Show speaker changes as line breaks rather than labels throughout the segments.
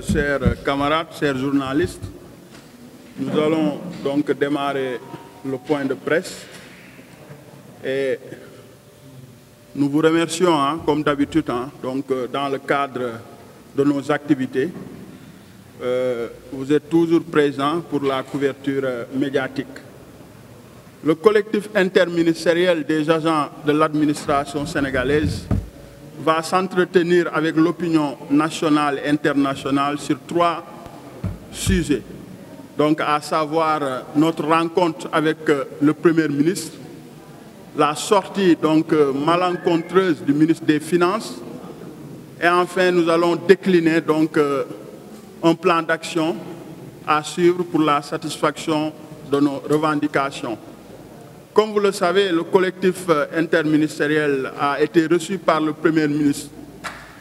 chers camarades, chers journalistes, nous allons donc démarrer le point de presse et nous vous remercions, comme d'habitude, dans le cadre de nos activités. Vous êtes toujours présents pour la couverture médiatique. Le collectif interministériel des agents de l'administration sénégalaise va s'entretenir avec l'opinion nationale et internationale sur 3 sujets. Donc, à savoir notre rencontre avec le Premier ministre, la sortie donc malencontreuse du ministre des Finances, et enfin nous allons décliner donc un plan d'action à suivre pour la satisfaction de nos revendications. Comme vous le savez, le collectif interministériel a été reçu par le Premier ministre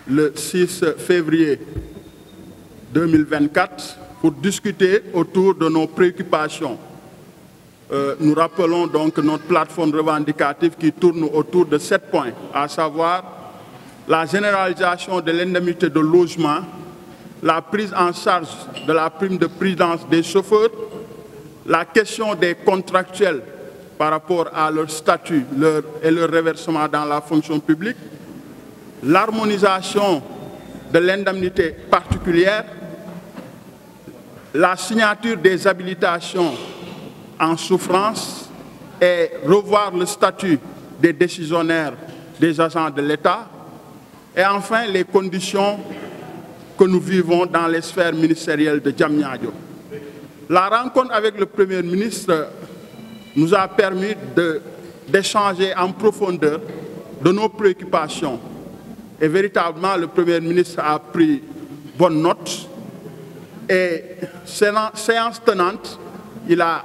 le 6 février 2024 pour discuter autour de nos préoccupations. Nous rappelons donc notre plateforme revendicative qui tourne autour de 7 points, à savoir la généralisation de l'indemnité de logement, la prise en charge de la prime de prudence des chauffeurs, la question des contractuels par rapport à leur statut et leur reversement dans la fonction publique, l'harmonisation de l'indemnité particulière, la signature des habilitations en souffrance et revoir le statut des décisionnaires des agents de l'État, et enfin les conditions que nous vivons dans les sphères ministérielles de Diamniadio. La rencontre avec le Premier ministre nous a permis d'échanger en profondeur de nos préoccupations. Et véritablement, le Premier ministre a pris bonne note. Et séance tenante, il a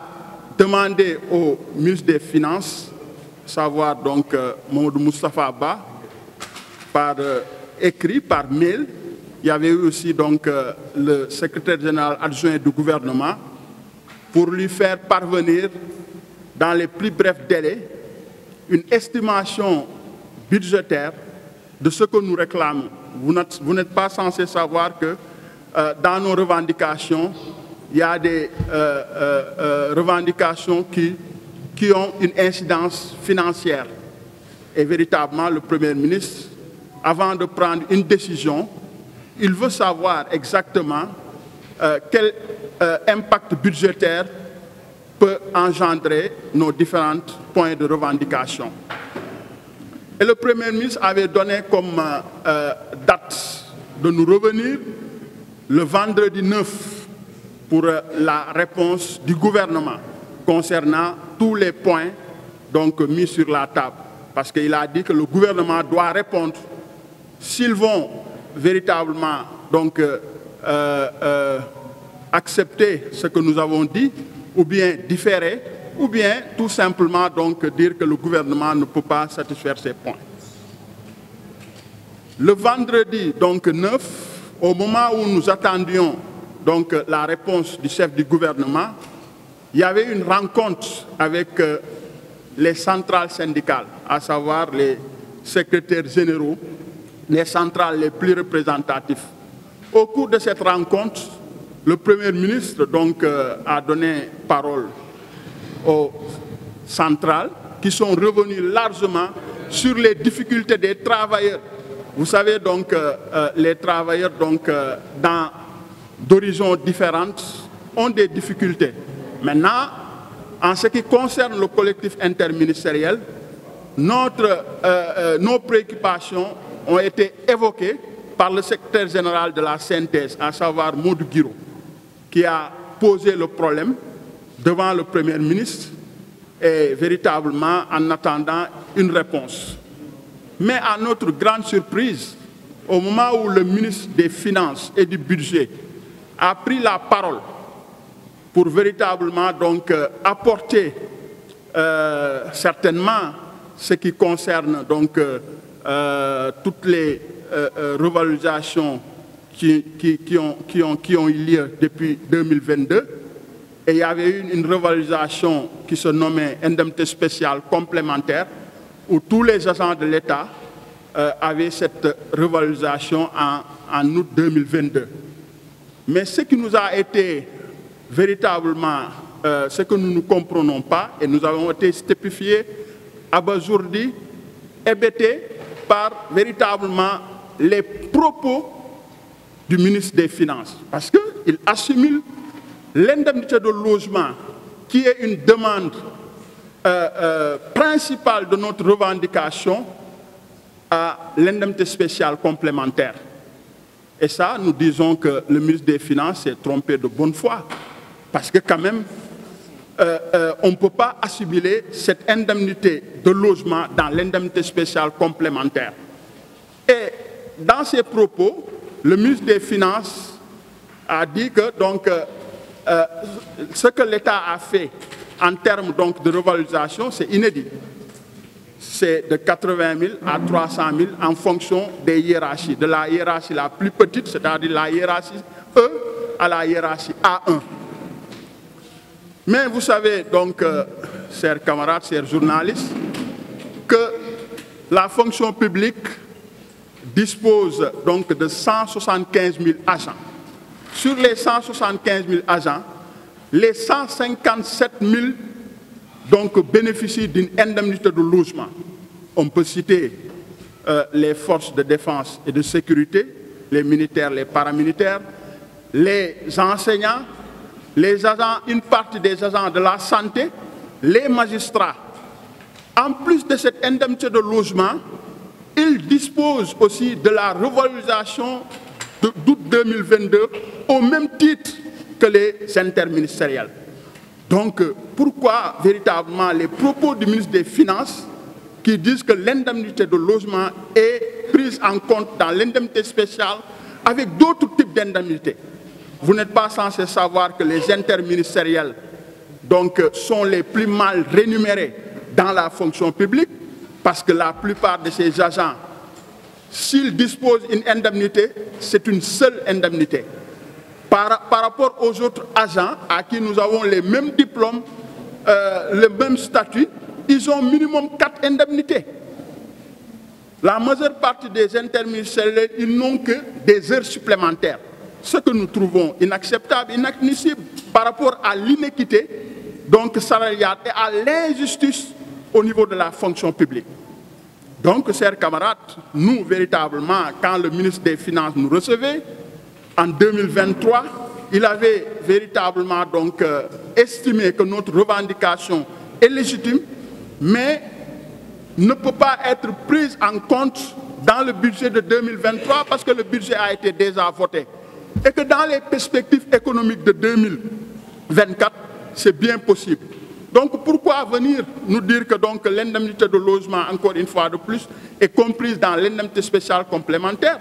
demandé au ministre des Finances, savoir donc Mamadou Moustapha Ba, par écrit, par mail. Il y avait eu aussi donc le secrétaire général adjoint du gouvernement pour lui faire parvenir dans les plus brefs délais une estimation budgétaire de ce que nous réclamons. Vous n'êtes pas censé savoir que dans nos revendications, il y a des revendications qui ont une incidence financière. Et véritablement, le Premier ministre, avant de prendre une décision, il veut savoir exactement quel impact budgétaire peut engendrer nos différents points de revendication. Et le Premier ministre avait donné comme date de nous revenir le vendredi 9 pour la réponse du gouvernement concernant tous les points donc, mis sur la table. Parce qu'il a dit que le gouvernement doit répondre s'ils vont véritablement donc, accepter ce que nous avons dit, ou bien différer, ou bien tout simplement donc dire que le gouvernement ne peut pas satisfaire ces points. Le vendredi donc 9, au moment où nous attendions donc la réponse du chef du gouvernement, il y avait une rencontre avec les centrales syndicales, à savoir les secrétaires généraux, les centrales les plus représentatives. Au cours de cette rencontre, le Premier ministre donc, a donné parole aux centrales qui sont revenues largement sur les difficultés des travailleurs. Vous savez donc, les travailleurs d'horizons différentes ont des difficultés. Maintenant, en ce qui concerne le collectif interministériel, nos préoccupations ont été évoquées par le secrétaire général de la synthèse, à savoir Modou Guiro, qui a posé le problème devant le Premier ministre et véritablement en attendant une réponse. Mais à notre grande surprise, au moment où le ministre des Finances et du Budget a pris la parole pour véritablement donc apporter certainement ce qui concerne donc toutes les revalorisations qui ont eu lieu depuis 2022. Et il y avait eu une revalorisation qui se nommait indemnité spéciale complémentaire, où tous les agents de l'État avaient cette revalorisation en août 2022. Mais ce qui nous a été véritablement, ce que nous ne comprenons pas, et nous avons été stupéfiés, abasourdis, hébétés par véritablement les propos du ministre des Finances. Parce qu'il assimile l'indemnité de logement, qui est une demande principale de notre revendication, à l'indemnité spéciale complémentaire. Et ça, nous disons que le ministre des Finances s'est trompé de bonne foi. Parce que quand même, on ne peut pas assimiler cette indemnité de logement dans l'indemnité spéciale complémentaire. Et dans ses propos, le ministre des Finances a dit que donc, ce que l'État a fait en termes donc, de revalorisation, c'est inédit. C'est de 80 000 à 300 000 en fonction des hiérarchies. De la hiérarchie la plus petite, c'est-à-dire la hiérarchie E, à la hiérarchie A1. Mais vous savez donc, chers camarades, chers journalistes, que la fonction publique dispose donc de 175 000 agents. Sur les 175 000 agents, les 157 000 donc, bénéficient d'une indemnité de logement. On peut citer les forces de défense et de sécurité, les militaires, les paramilitaires, les enseignants, les agents, une partie des agents de la santé, les magistrats. En plus de cette indemnité de logement, ils disposent aussi de la revalorisation d'août 2022 au même titre que les interministériels. Donc, pourquoi véritablement les propos du ministre des Finances qui disent que l'indemnité de logement est prise en compte dans l'indemnité spéciale avec d'autres types d'indemnités? Vous n'êtes pas censé savoir que les interministériels donc, sont les plus mal rémunérés dans la fonction publique, parce que la plupart de ces agents, s'ils disposent d'une indemnité, c'est une seule indemnité. Par rapport aux autres agents à qui nous avons les mêmes diplômes, le même statut, ils ont minimum 4 indemnités. La majeure partie des interministériels, ils n'ont que des heures supplémentaires. Ce que nous trouvons inacceptable, inadmissible par rapport à l'inéquité donc salariale et à l'injustice au niveau de la fonction publique. Donc, chers camarades, nous, véritablement, quand le ministre des Finances nous recevait, en 2023, il avait véritablement donc, estimé que notre revendication est légitime, mais ne peut pas être prise en compte dans le budget de 2023 parce que le budget a été déjà voté. Et que dans les perspectives économiques de 2024, c'est bien possible. Donc pourquoi venir nous dire que l'indemnité de logement, encore une fois de plus, est comprise dans l'indemnité spéciale complémentaire?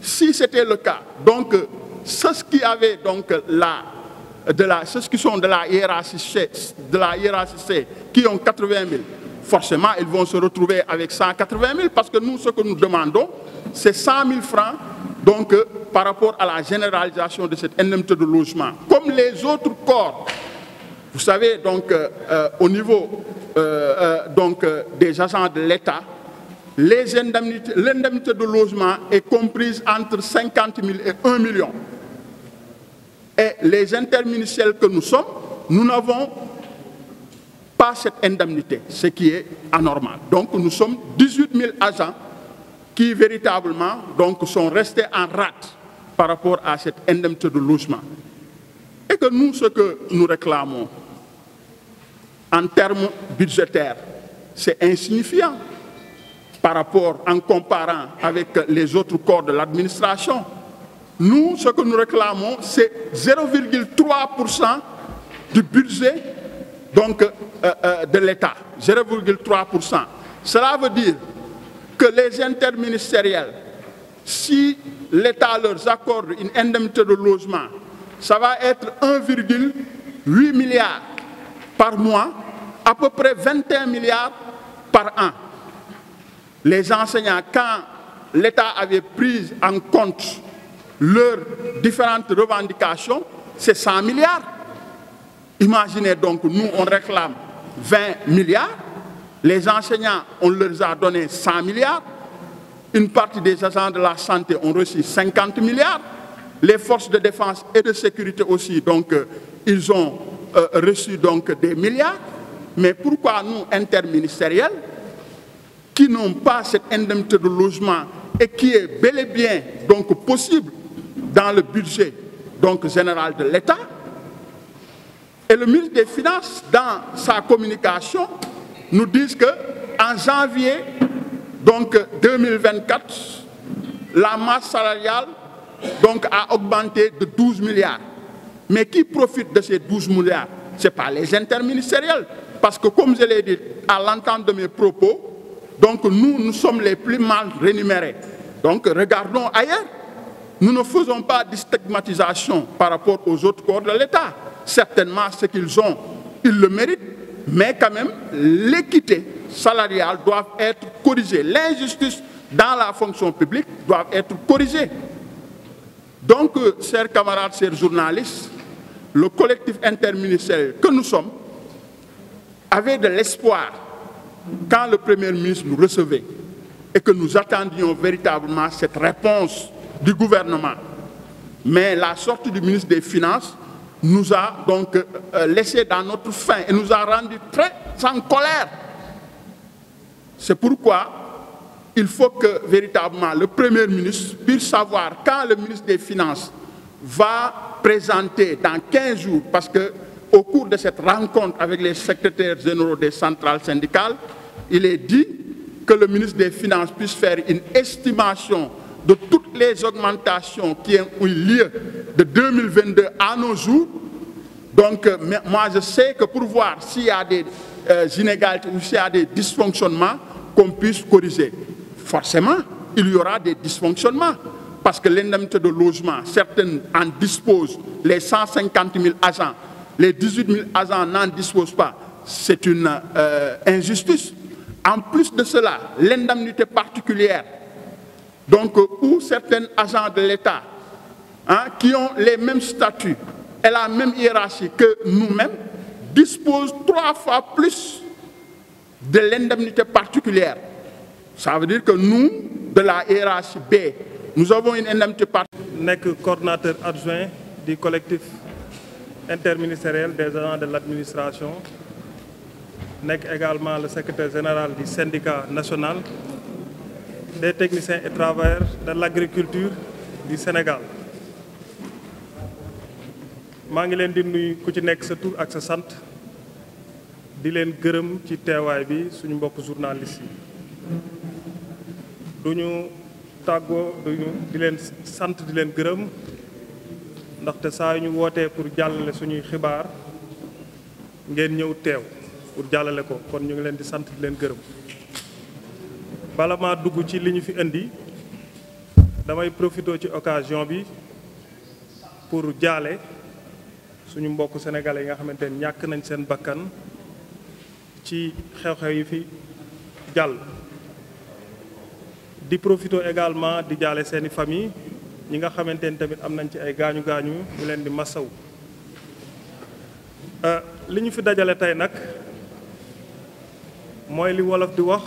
Si c'était le cas, donc ceux qui avaient donc ceux qui sont de la hiérarchie C, qui ont 80 000, forcément ils vont se retrouver avec 180 000 parce que nous, ce que nous demandons, c'est 100 000 francs donc, par rapport à la généralisation de cette indemnité de logement. Comme les autres corps, vous savez, donc, au niveau des agents de l'État, l'indemnité de logement est comprise entre 50 000 et 1 million. Et les interministériels que nous sommes, nous n'avons pas cette indemnité, ce qui est anormal. Donc nous sommes 18 000 agents qui véritablement donc, sont restés en rate par rapport à cette indemnité de logement. Et que nous, ce que nous réclamons en termes budgétaires, c'est insignifiant par rapport, en comparant avec les autres corps de l'administration. Nous, ce que nous réclamons, c'est 0,3% du budget donc, de l'État. 0,3%. Cela veut dire que les interministériels, si l'État leur accorde une indemnité de logement, ça va être 1,8 milliard par mois, à peu près 21 milliards par an. Les enseignants, quand l'État avait pris en compte leurs différentes revendications, c'est 100 milliards. Imaginez donc, nous, on réclame 20 milliards, les enseignants, on leur a donné 100 milliards, une partie des agents de la santé ont reçu 50 milliards. Les forces de défense et de sécurité aussi, donc, ils ont reçu donc, des milliards. Mais pourquoi nous, interministériels, qui n'ont pas cette indemnité de logement et qui est bel et bien donc, possible dans le budget donc, général de l'État, et le ministre des Finances, dans sa communication, nous dit qu'en janvier donc, 2024, la masse salariale donc, a augmenté de 12 milliards. Mais qui profite de ces 12 milliards? Ce n'est pas les interministériels. Parce que, comme je l'ai dit à l'entente de mes propos, donc nous sommes les plus mal rémunérés. Donc regardons ailleurs. Nous ne faisons pas de stigmatisation par rapport aux autres corps de l'État. Certainement, ce qu'ils ont, ils le méritent. Mais quand même, l'équité salariale doit être corrigée. L'injustice dans la fonction publique doit être corrigée. Donc, chers camarades, chers journalistes, le collectif interministériel que nous sommes avait de l'espoir quand le Premier ministre nous recevait et que nous attendions véritablement cette réponse du gouvernement. Mais la sortie du ministre des Finances nous a donc laissé dans notre faim et nous a rendu très en colère. C'est pourquoi il faut que véritablement le Premier ministre puisse savoir quand le ministre des Finances va présenter dans 15 jours, parce qu'au cours de cette rencontre avec les secrétaires généraux des centrales syndicales, il est dit que le ministre des Finances puisse faire une estimation de toutes les augmentations qui ont eu lieu de 2022 à nos jours. Donc, moi, je sais que pour voir s'il y a des inégalités ou s'il y a des dysfonctionnements, qu'on puisse corriger. Forcément, il y aura des dysfonctionnements. Parce que l'indemnité de logement, certaines en disposent, les 150 000 agents, les 18 000 agents n'en disposent pas. C'est une injustice. En plus de cela, l'indemnité particulière, donc où certains agents de l'État qui ont les mêmes statuts et la même hiérarchie que nous-mêmes, disposent 3 fois plus de l'indemnité particulière. Ça veut dire que nous, de la hiérarchie B, nous avons une indemnité particulière.
Nek coordinateur adjoint du collectif interministériel des agents de l'administration, nek également le secrétaire général du syndicat national des techniciens et travailleurs de l'agriculture du Sénégal. maa ngi leen di nuyu ku ci nekk sa tur ak sa sant di leen gërëm ci teewaay bi suñu mbokk journaliste yi duñu tàggoo duñu di leen sant di leen gërëm ndaxte saa yu ñu wootee pour jàllale suñuy xibaar ngeen ñëw teew pour jàllale ko kon ñu ngi leen di sant di leen gërëm bala maa dugg ci li ñu fi indi damay profité ci occasion bi pour jaale suñu mbokk sénégalais yi nga xamante ne ñàkk nañ seen bakkan ci xew-xew yi fi jàll di profité également di jaale seeni famille ñi nga xamante ne tamit am nañ ci ay gaañu-gaañu ñu leen di masaw li ñu fi dajale tey nag mooy li wolof di wax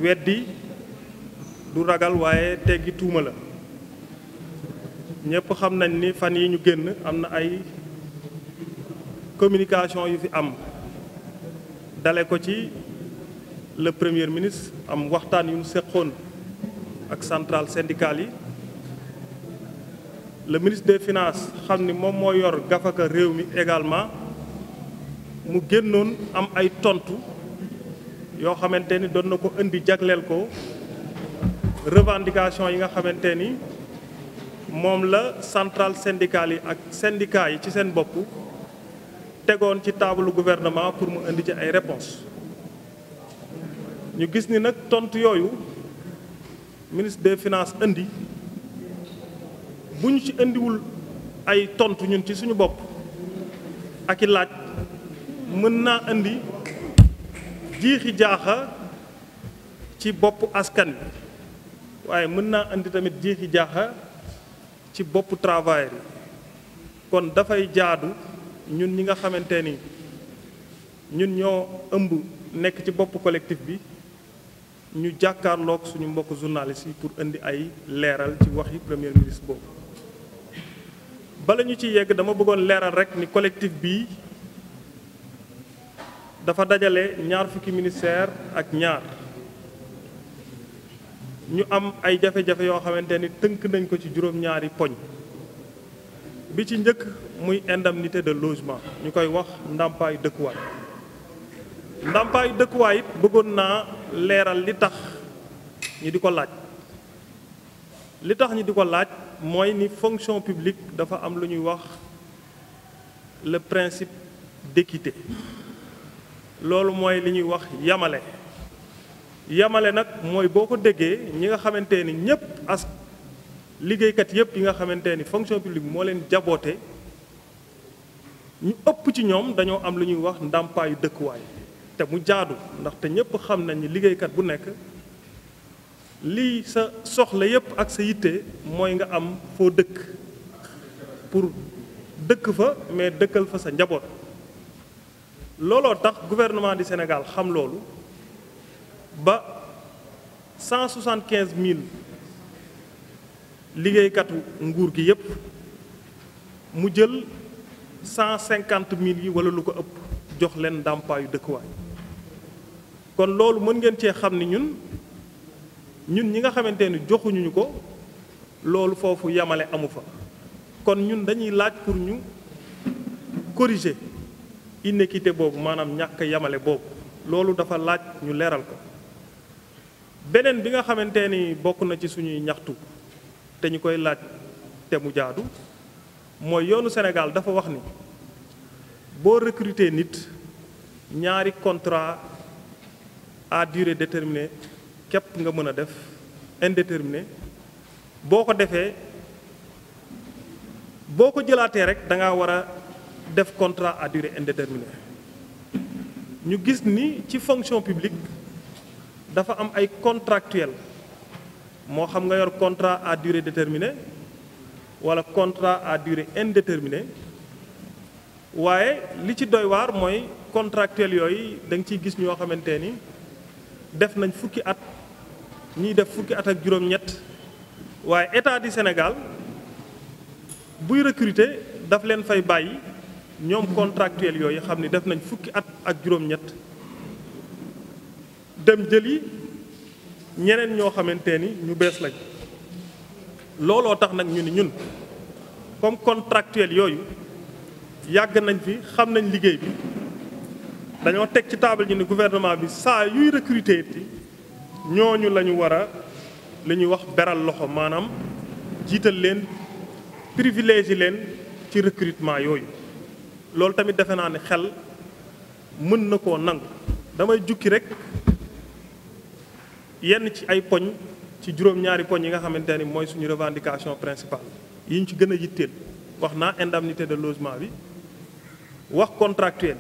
weddi du ragal waaye teggi tuuma la ñëpp xam nañ ni fan yi ñu génn am na ay communication yu fi am dale ko ci le premier ministre am waxtaan yu ñu seqoon ak centrale syndicale yi le ministre des finances xam ni moom moo yor gafaka réew mi également mu génnoon am ay tontu yoo xamante ni doon na ko indi jagleel ko revendication yi nga xamante ni moom la centrale syndicale yi ak syndicat yi ci seen bopp tegoon ci taabalu gouvernement pour mu indi ci ay réponses ñu gis ni nag tontu yooyu ministre des finances indi bu ñu ci indiwul ay tontu ñun ci suñu bopp ak i laaj mën naa indi jiixi jaaxa ci bopp askan wi waaye mën naa indi tamit jiixi jaaxa ci boppu travailleur yi kon dafay jaadu ñun ñi nga xamante ni ñun ñoo ëmb nekk ci boppu collectif bi ñu jàkkaarloog suñu mbokk journalistes yi pour indi ay leeral ci waxi premier ministre boobu. bala ñu ci yegg dama bëggoon leeral rek ni collectif bii dafa dajale 20 ministère ak ñaar ñu am ay jafe-jafe yoo xamante ni tënk nañ ko ci juróom-ñaari poñ bi ci njëkk muy indemnité de logement ñu koy wax ndàmpaayu dëkkuwaay. ndàmpaayu dëkkuwaay it bëggoon naa leeral li tax ñi di ko laaj li tax ñi di ko laaj mooy ni fonction publique dafa am lu ñuy wax le principe d'équité loolu mooy li ñuy wax yamale yamale nag mooy boo ko déggee ñi nga xamante ni ñëpp as liggéeykat yëpp yi nga xamante ni fonction publique moo leen jaboote ñu ëpp ci ñoom dañoo am lu ñuy wax ndàmpaayu dëkkuwaay te mu jaadu ndaxte ñëpp xam nañ ni liggéeykat bu nekk lii sa soxla yëpp ak sa yitte mooy nga am foo dëkk pour dëkk fa mais dëkkal fa sa njaboot. looloo tax gouvernement du Sénégal xam loolu ba 175 000 liggéeykatu nguur gi yëpp mu jël 150 000 yi wala lu ko ëpp jox leen ndàmpaayu dëkkuwaay. kon loolu mën ngeen cee xam ni ñun ñi nga xamante ni joxuñu ñu ko loolu foofu yamale amu fa kon ñun dañuy laaj pour ñu corriger inéquité boobu maanaam ñàkk yamale boobu loolu dafa laaj ñu leeral ko. beneen bi nga xamante ni bokk na ci suñuy ñaxtu te ñu koy laaj te mu jaadu mooy yoonu Sénégal dafa wax ni boo recruter nit ñaari contrat à durée déterminée képp nga mën a def indéterminé boo ko defee boo ko jëlaatee rek da ngaa war a def contrat à durée indéterminée. ñu gis ni ci fonction publique dafa am ay contractuel moo xam nga yor contrat à durée déterminée wala contrat à durée indéterminée waaye li ci doy waar mooy contractuel yooyu da nga ciy gis ñoo xamante ni def nañ fukki at ñiy def fukki at ak juróom-ñett waaye état du Sénégal buy recruter daf leen fay bàyyi ñoom contractuel yooyu xam ni def nañ fukki at ak juróom-ñett dem jëli ñeneen ñoo xamante ni ñu bees lañ. looloo tax nag ñu ni ñun comme contractuel yooyu yàgg nañ fi xam nañ liggéey bi dañoo teg ci table ji ni gouvernement bi saa yuy recruter ti ñooñu la ñu war a li ñuy wax beral loxo maanaam jiital leen privilégié leen ci recrutement yooyu. loolu tamit defe naa ne xel mën na koo nangu damay jukki rek yenn ci ay poñ ci juróom-ñaari poñ yi nga xamante ni mooy suñu revendication principale yi ñu ci gën a yitteel wax naa indemnité de logement bi wax contractuel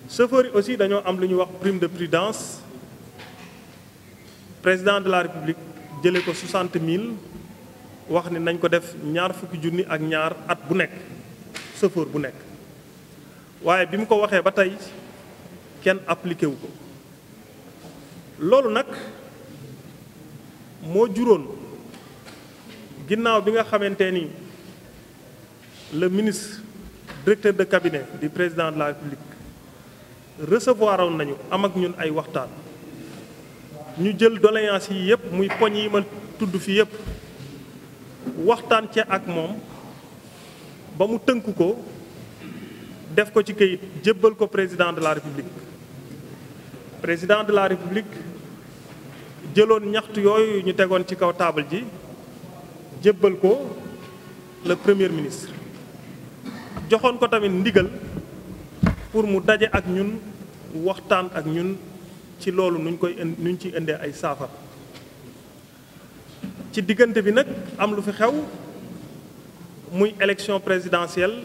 chauffeurs yi aussi dañoo am lu ñuy wax prime de prudence président de la république jëlee ko 60 000 wax ni nañ ko def ñaar fukki junni ak ñaar at bu nekk chauffeur bu nekk waaye bi mu ko waxee ba tey kenn appliqué wu ko loolu nag moo juróon ginnaaw bi nga xamante ni le ministre directeur de cabinet du président de la république recevoir woon nañu am ak ñun ay waxtaan ñu jël doléance yi yëpp muy poñ yi ma tudd fi yëpp waxtaan ca ak moom ba mu tënk ko def ko ci këyit jébbal ko président de la république président de la république jëloon ñaxtu yooyu ñu tegoon ci kaw taabal ji jébbal ko le premier ministre joxoon ko tamit ndigal pour mu daje ak ñun waxtaan ak ñun ci loolu nuñ ci indee ay saafara ci diggante bi nag am lu fi xew muy élection présidentielle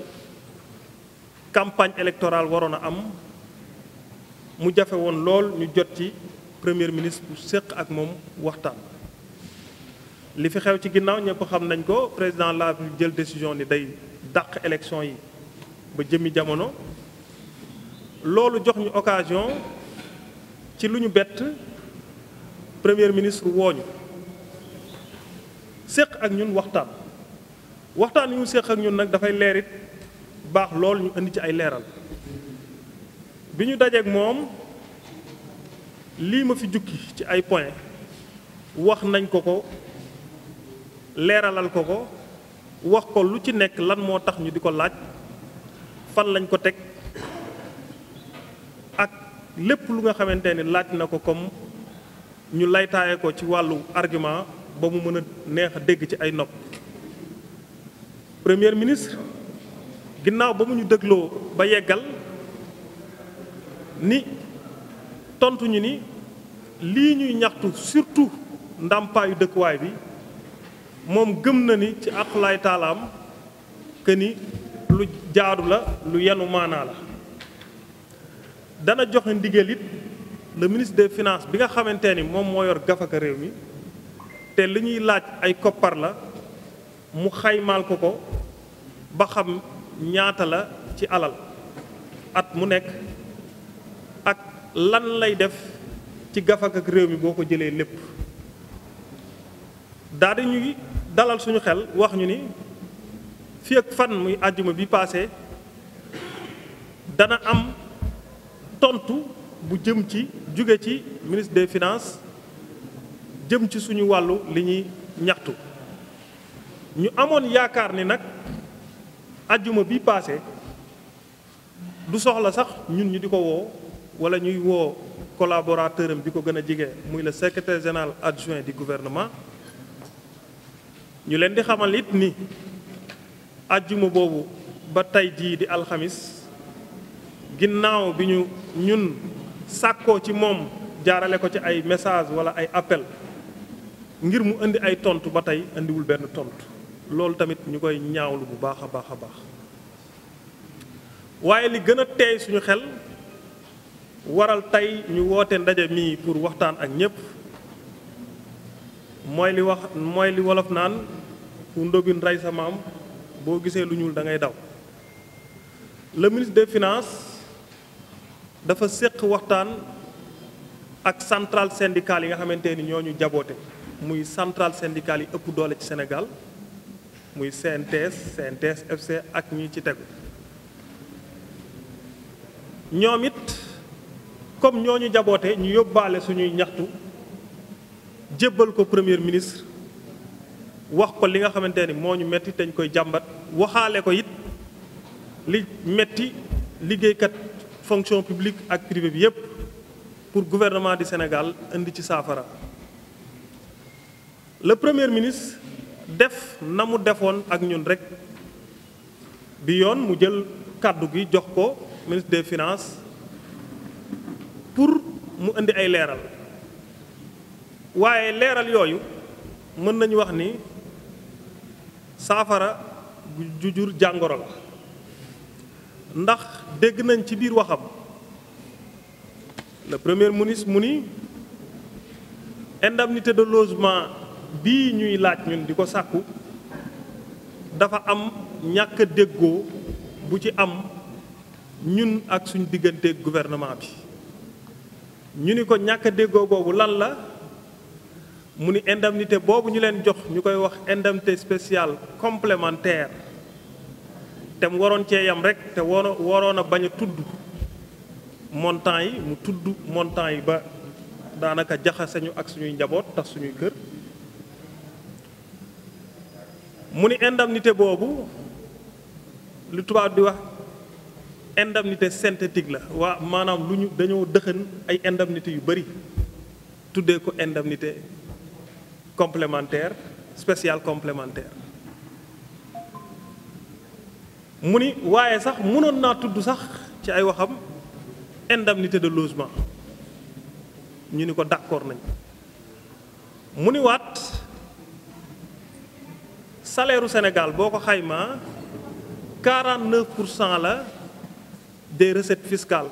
campagne électorale waroon a am mu jafe woon lool ñu jot ci premier ministre bu séq ak moom waxtaan. li fi xew ci ginnaaw ñëpp xam nañ ko président la jël décision ni day dàq élection yi ba jëmmi jamono loolu jox ñu occasion ci lu ñu bett premier ministre wooñu séq ak ñun waxtaan yu mu séq ak ñun nag dafay leerit baax lool ñu indi ci ay leeral bi ñu dajeek moom lii ma fi jukki ci ay point wax nañ ko leeralal ko wax ko lu ci nekk lan moo tax ñu di ko laaj fan lañ ko teg ak lépp lu nga xamante ni laaj na ko comme ñu laytaaye ko ci wàllu argument ba mu mën a neex a dégg ci ay nopp premier ministre ginnaaw ba mu ñu dégloo ba yeggal ni tontu ñu ni lii ñuy ñaxtu surtout ndàmpaayu dëkkuwaay bi moom gëm na ni ci aqulaay taalaam que ni lu jaadu la lu yenu maanaa la dana joxe ndigal it le ministre des finances bi nga xamante ni moom moo yor gafaka réew mi te li ñuy laaj ay koppar la mu xaymaal ko ba xam ñaata la ci alal at mu nekk ak lan lay def ci gafaka réew mi boo ko jëlee lépp daal di ñuy dalal suñu xel wax ñu ni fii ak fan muy àjjuma bi passé dana am tontu bu jëm ci jóge ci ministre des finances jëm ci suñu wàllu li ñuy ñaxtu ñu amoon yaakaar ni nag àjjuma bi passé du soxla sax ñun ñu di ko woo wala ñuy woo collaborateur am bi ko gën a jege muy le secrétaire général adjoint du gouvernement ñu leen di xamal it ni àjjuma boobu ba tey jii di alxamis ginnaaw bi ñun sàkkoo ci moom jaarale ko ci ay message wala ay appel ngir mu indi ay tontu ba tey indiwul benn tontu loolu tamit ñu koy ñaawlu bu baax a baax a baax waaye li gën a teey suñu xel waral tey ñu woote ndaje mii pour waxtaan ak ñépp mooy li wolof naan ku ndóbin rey sa maam boo gisee lu ñuul da ngay daw le ministre des finances dafa séq waxtaan ak centrale syndicale yi nga xamante ni ñoo ñu jaboote muy centrale syndicale yi ëpp doole ci Sénégal muy CNTS FC ak ñi ci tegu ñoom it comme ñoo ñu jaboote ñu yóbbaale suñuy ñaxtu jébbal ko premier ministre wax ko li nga xamante ni moo ñu metti te ñu koy jàmbat waxaale ko it li metti liggéeykat fonction publique ak privé bi yépp pour gouvernement du Sénégal indi ci saafara le premier ministre def na mu defoon ak ñun rek bi yoon mu jël kàddu gi jox ko ministre des finances pour mu indi ay leeral waaye leeral yooyu mën nañu wax ni saafara ju jur jàngoro la ndax dégg nañ ci biir waxam le premier ministre mu ni indemnité de logement bii ñuy laaj ñun di ko sàkku dafa am ñàkk a déggoo bu ci am ñun ak suñ digganteeg gouvernement bi ñu ni ko ñàkk a déggoo boobu lan la mu ni indemnité boobu ñu leen jox ñu koy wax indemnité spéciale complémentaire te mu waroon cee yam rek te waroon a bañ a tudd montant yi mu tudd montant yi ba daanaka jaxase ñu ak suñuy njaboot tax suñuy kër mu ni indemnité boobu lu tubaab di wax indemnité synthétique la waa maanaam lu ñu dañoo dëxën ay indemnité yu bari tuddee ko indemnité complémentaire spéciale complémentaire mu ni waaye sax mënoon naa tudd sax ci ay waxam indemnité de logement ñu ni ko d'accord nañ mu ni waat salaire u Sénégal boo ko xaymaa 49% la des recettes fiscales